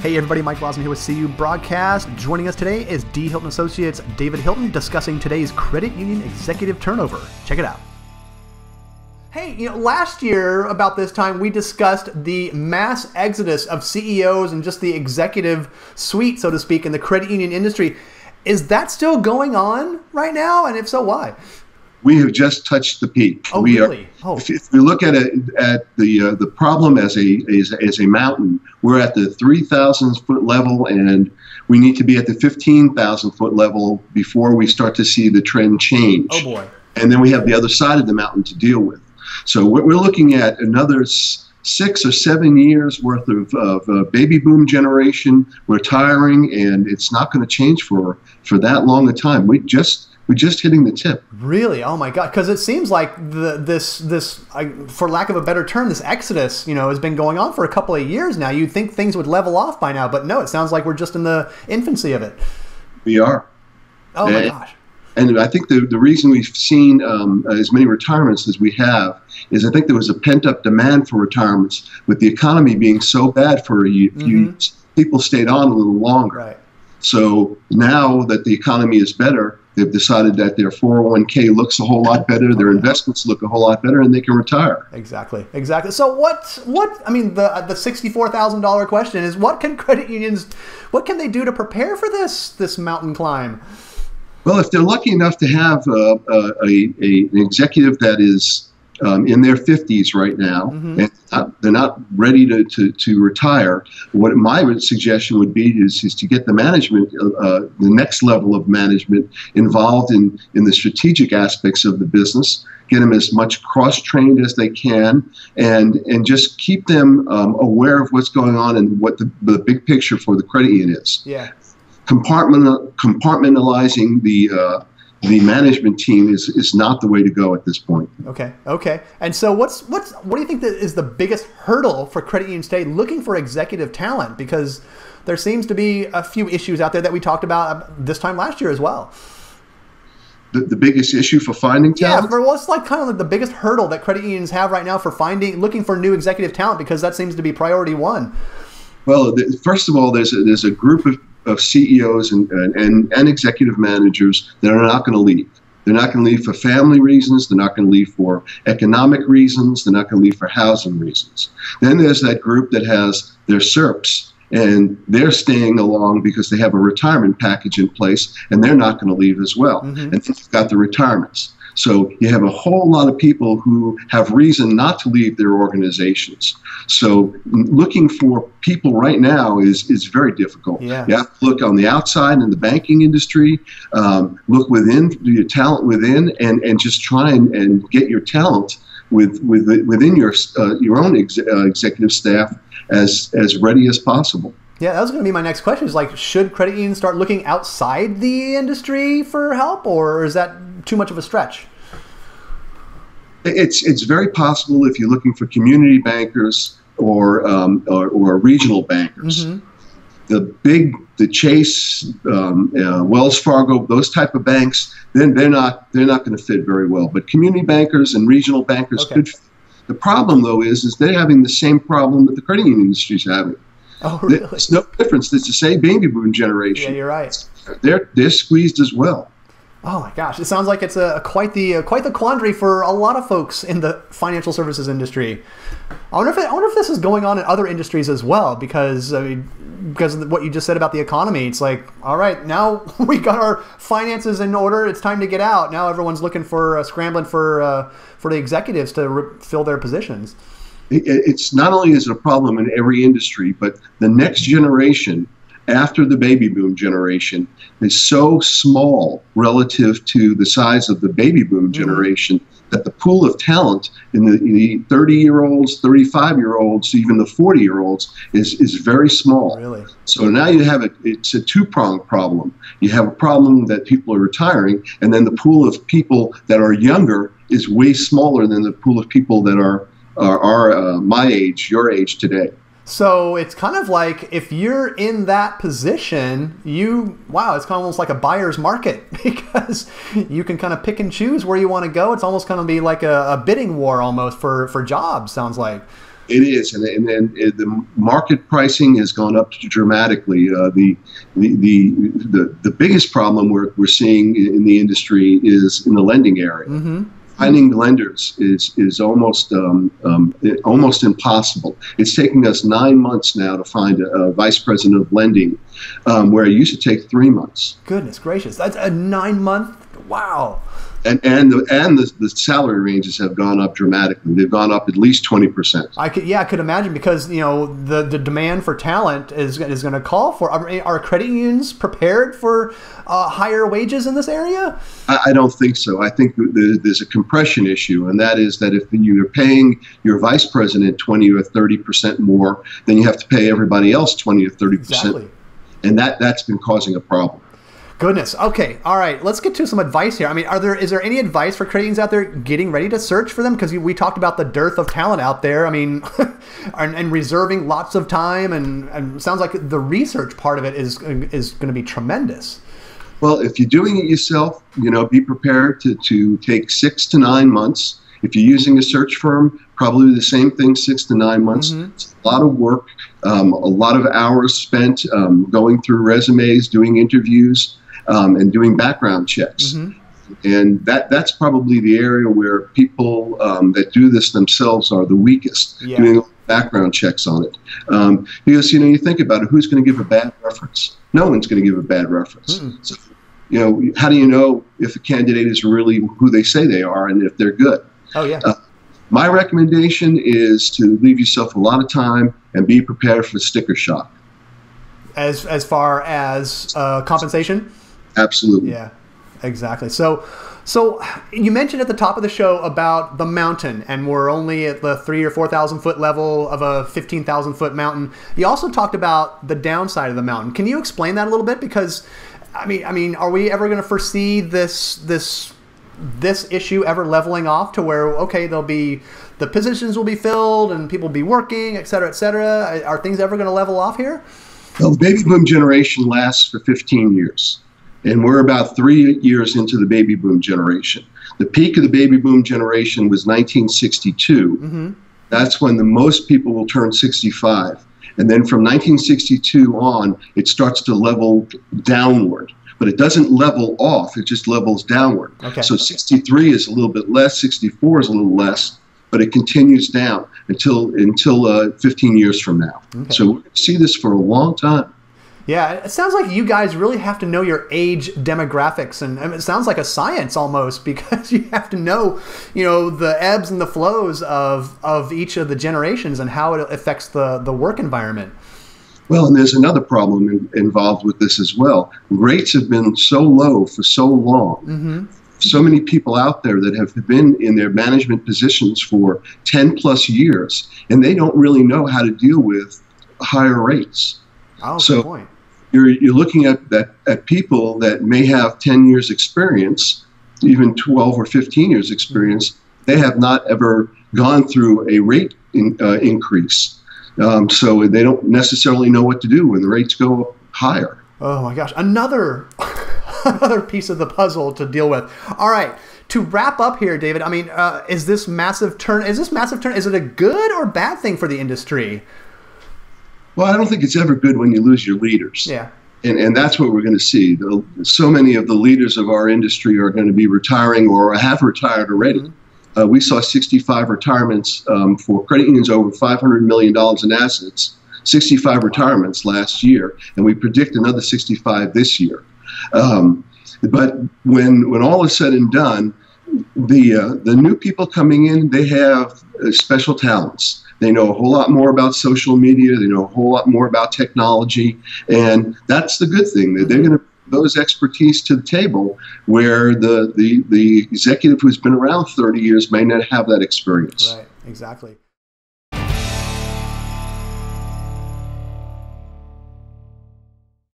Hey everybody, Mike Lawson here with CUbroadcast. Joining us today is Hilton Associates David Hilton discussing today's credit union executive turnover. Check it out. Hey, last year about this time we discussed the mass exodus of CEOs and just the executive suite, so to speak, in the credit union industry. Is that still going on right now? And if so, why? We have just touched the peak. Oh, really? If we look at it at the problem as a mountain, we're at the 3,000 foot level, and we need to be at the 15,000 foot level before we start to see the trend change. Oh boy! And then we have the other side of the mountain to deal with. So we're looking at another 6 or 7 years worth of baby boom generation retiring, and it's not going to change for that long a time. We're just hitting the tip. Really? Oh my God! Because it seems like this, for lack of a better term, this exodus, has been going on for a couple of years now. You'd think things would level off by now, but no, it sounds like we're just in the infancy of it. We are. Oh my gosh! And I think the reason we've seen as many retirements as we have is I think there was a pent-up demand for retirements. With the economy being so bad for a few years, people stayed on a little longer. Right. So now that the economy is better, they've decided that their 401k looks a whole lot better, their investments look a whole lot better, and they can retire. Exactly. So I mean, the $64,000 question is, what can credit unions, what can they do to prepare for this mountain climb? Well, if they're lucky enough to have an executive that is in their 50s right now, and they're not ready to retire, what my suggestion would be is to get the management, the next level of management, involved in the strategic aspects of the business, get them as much cross-trained as they can, and just keep them aware of what's going on and what the big picture for the credit union is. Yeah. Compartmentalizing the management team is not the way to go at this point. Okay. And so what do you think that is the biggest hurdle for credit unions today looking for executive talent? Because there seems to be a few issues out there that we talked about this time last year as well. The biggest issue for finding talent? Yeah, what's like kind of like the biggest hurdle that credit unions have right now for looking for new executive talent, because that seems to be priority one. Well, first of all, there's a group of CEOs and executive managers that are not going to leave. They're not going to leave for family reasons. They're not going to leave for economic reasons. They're not going to leave for housing reasons. Then there's that group that has their SERPs, and they're staying along because they have a retirement package in place, and they're not going to leave as well. And then you've got the retirements. So you have a whole lot of people who have reason not to leave their organizations. So looking for people right now is very difficult. Yeah. You have to look on the outside in the banking industry, look within, your talent within, and just try and get your talent within your own executive staff as ready as possible. Yeah, that was going to be my next question. Is like, should credit unions start looking outside the industry for help, or is that too much of a stretch? It's very possible if you're looking for community bankers or regional bankers. The Chase, Wells Fargo, those type of banks, then they're not going to fit very well. But community bankers and regional bankers could fit. The problem though is they're having the same problem that the credit union industry is having. Oh, really? There's no difference. It's the same baby boom generation. Yeah, you're right. They're squeezed as well. Oh my gosh, it sounds like it's quite the quandary for a lot of folks in the financial services industry. I wonder if this is going on in other industries as well, because because of what you just said about the economy. It's like, all right, now we got our finances in order. It's time to get out. Now everyone's looking for scrambling for the executives to fill their positions. It's not only is it a problem in every industry, but the next generation after the baby boom generation is so small relative to the size of the baby boom generation that the pool of talent in the 30-year-olds, 35-year-olds, even the 40-year-olds is very small. Really? So now it's a two-pronged problem. You have a problem that people are retiring, and then the pool of people that are younger is way smaller than the pool of people that are my age, your age today. So it's kind of like if you're in that position, it's kind of almost like a buyer's market, because you can kind of pick and choose where you want to go. It's almost kind of be like a bidding war almost for jobs, sounds like. It is, and the market pricing has gone up dramatically. The biggest problem we're seeing in the industry is in the lending area. Mm-hmm. Finding lenders is almost impossible. It's taking us 9 months now to find a vice president of lending, where it used to take 3 months. Goodness gracious, that's a 9-month. Wow. And the salary ranges have gone up dramatically. They've gone up at least 20%. I could imagine, because the demand for talent is going to call for. Are credit unions prepared for higher wages in this area? I don't think so. I think there's a compression issue, and that is that if you're paying your vice president 20 or 30% more, then you have to pay everybody else 20 or 30%. Exactly. And that's been causing a problem. Goodness. Okay. All right. Let's get to some advice here. I mean, is there any advice for credit unions out there getting ready to search for them? Because we talked about the dearth of talent out there. I mean, and reserving lots of time, and it sounds like the research part of it is going to be tremendous. Well, if you're doing it yourself, be prepared to take 6 to 9 months. If you're using a search firm, probably the same thing, 6 to 9 months. Mm-hmm. It's a lot of work, a lot of hours spent going through resumes, doing interviews, and doing background checks. Mm-hmm. And that's probably the area where people that do this themselves are the weakest, doing background checks on it. Because, you think about it, who's going to give a bad reference? No one's going to give a bad reference. Mm-hmm. So, how do you know if a candidate is really who they say they are and if they're good? Oh, yeah. My recommendation is to leave yourself a lot of time and be prepared for sticker shock. As far as compensation? Absolutely. Yeah, exactly. So you mentioned at the top of the show about the mountain, and we're only at the 3,000 or 4,000 foot level of a 15,000 foot mountain. You also talked about the downside of the mountain. Can you explain that a little bit? Because, I mean, are we ever going to foresee this issue ever leveling off to where, okay, the positions will be filled and people will be working, et cetera, et cetera? Are things ever going to level off here? Well, the baby boom generation lasts for 15 years. And we're about 3 years into the baby boom generation. The peak of the baby boom generation was 1962. Mm-hmm. That's when the most people will turn 65. And then from 1962 on, it starts to level downward. But it doesn't level off, it just levels downward. Okay. So 63 is a little bit less, 64 is a little less, but it continues down until 15 years from now. Okay. So we're going to see this for a long time. Yeah, it sounds like you guys really have to know your age demographics, and it sounds like a science almost, because you have to know, the ebbs and the flows of each of the generations and how it affects the work environment. Well, and there's another problem involved with this as well. Rates have been so low for so long. Mm-hmm. So many people out there that have been in their management positions for 10 plus years, and they don't really know how to deal with higher rates. Oh, good point. You're looking at people that may have 10 years experience, even 12 or 15 years experience. They have not ever gone through a rate increase. So they don't necessarily know what to do when the rates go up higher. Oh my gosh, another piece of the puzzle to deal with. All right, to wrap up here, David, I mean, is this massive turn, is it a good or bad thing for the industry? Well, I don't think it's ever good when you lose your leaders. Yeah. And that's what we're going to see. So many of the leaders of our industry are going to be retiring or have retired already. Mm-hmm. We saw 65 retirements for credit unions over $500 million in assets, 65 retirements last year, and we predict another 65 this year. But when all is said and done, the new people coming in, they have special talents. They know a whole lot more about social media. They know a whole lot more about technology. And that's the good thing. They're going to bring those expertise to the table where the executive who's been around 30 years may not have that experience. Right, exactly.